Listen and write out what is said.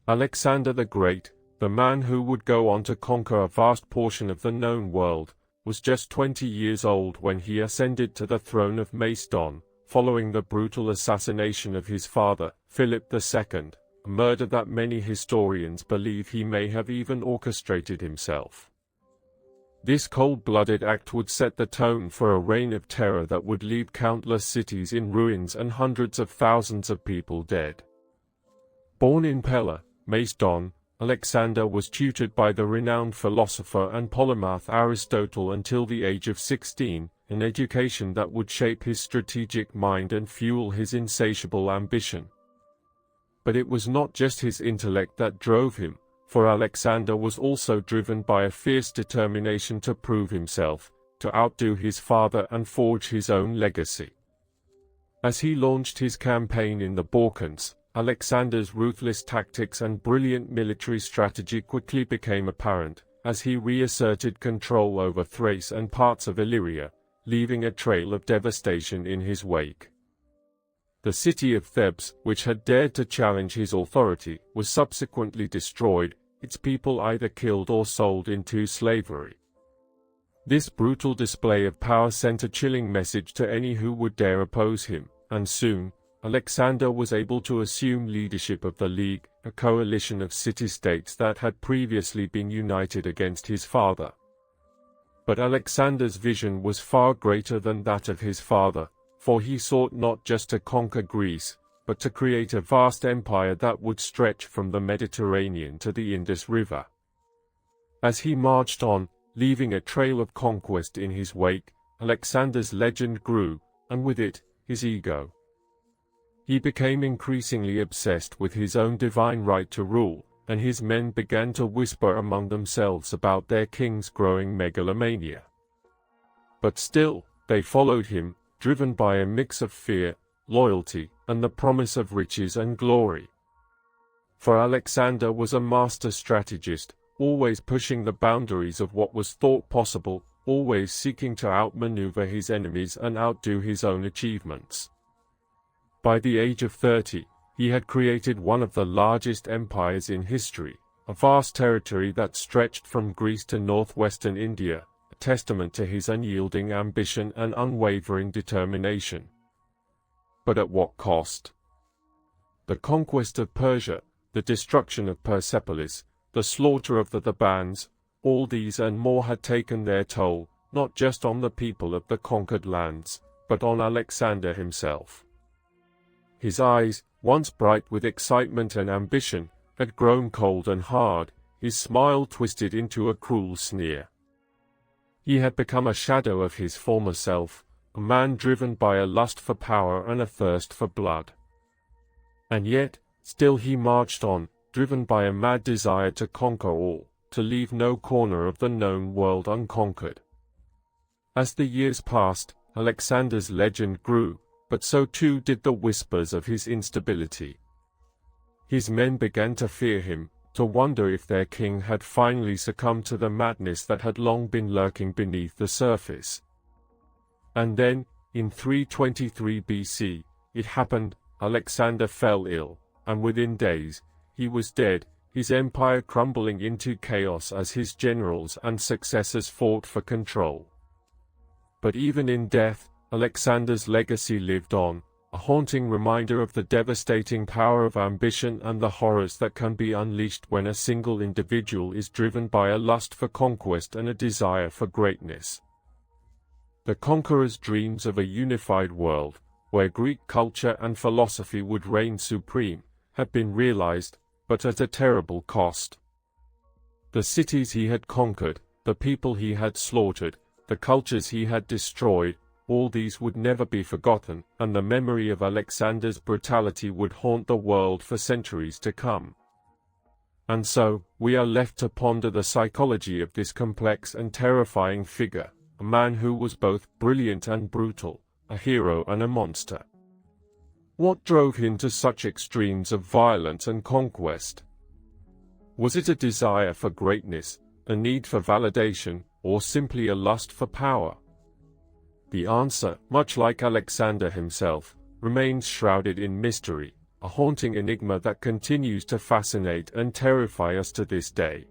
Alexander the Great, the man who would go on to conquer a vast portion of the known world, was just 20 years old when he ascended to the throne of Macedon, following the brutal assassination of his father, Philip II, a murder that many historians believe he may have even orchestrated himself. This cold-blooded act would set the tone for a reign of terror that would leave countless cities in ruins and hundreds of thousands of people dead. Born in Pella, Macedon, Alexander was tutored by the renowned philosopher and polymath Aristotle until the age of 16, an education that would shape his strategic mind and fuel his insatiable ambition. But it was not just his intellect that drove him, for Alexander was also driven by a fierce determination to prove himself, to outdo his father and forge his own legacy. As he launched his campaign in the Balkans, Alexander's ruthless tactics and brilliant military strategy quickly became apparent, as he reasserted control over Thrace and parts of Illyria, leaving a trail of devastation in his wake. The city of Thebes, which had dared to challenge his authority, was subsequently destroyed, its people either killed or sold into slavery. This brutal display of power sent a chilling message to any who would dare oppose him, and soon, Alexander was able to assume leadership of the League, a coalition of city-states that had previously been united against his father. But Alexander's vision was far greater than that of his father, for he sought not just to conquer Greece, but to create a vast empire that would stretch from the Mediterranean to the Indus River. As he marched on, leaving a trail of conquest in his wake, Alexander's legend grew, and with it, his ego. He became increasingly obsessed with his own divine right to rule, and his men began to whisper among themselves about their king's growing megalomania. But still, they followed him, driven by a mix of fear, loyalty, and the promise of riches and glory. For Alexander was a master strategist, always pushing the boundaries of what was thought possible, always seeking to outmaneuver his enemies and outdo his own achievements. By the age of 30, he had created one of the largest empires in history, a vast territory that stretched from Greece to northwestern India, a testament to his unyielding ambition and unwavering determination. But at what cost? The conquest of Persia, the destruction of Persepolis, the slaughter of the Thebans, all these and more had taken their toll, not just on the people of the conquered lands, but on Alexander himself. His eyes, once bright with excitement and ambition, had grown cold and hard, his smile twisted into a cruel sneer. He had become a shadow of his former self, a man driven by a lust for power and a thirst for blood. And yet, still he marched on, driven by a mad desire to conquer all, to leave no corner of the known world unconquered. As the years passed, Alexander's legend grew, but so too did the whispers of his instability. His men began to fear him, to wonder if their king had finally succumbed to the madness that had long been lurking beneath the surface. And then, in 323 BC, it happened. Alexander fell ill, and within days, he was dead, his empire crumbling into chaos as his generals and successors fought for control. But even in death, Alexander's legacy lived on, a haunting reminder of the devastating power of ambition and the horrors that can be unleashed when a single individual is driven by a lust for conquest and a desire for greatness. The conqueror's dreams of a unified world, where Greek culture and philosophy would reign supreme, had been realized, but at a terrible cost. The cities he had conquered, the people he had slaughtered, the cultures he had destroyed, all these would never be forgotten, and the memory of Alexander's brutality would haunt the world for centuries to come. And so, we are left to ponder the psychology of this complex and terrifying figure, a man who was both brilliant and brutal, a hero and a monster. What drove him to such extremes of violence and conquest? Was it a desire for greatness, a need for validation, or simply a lust for power? The answer, much like Alexander himself, remains shrouded in mystery, a haunting enigma that continues to fascinate and terrify us to this day.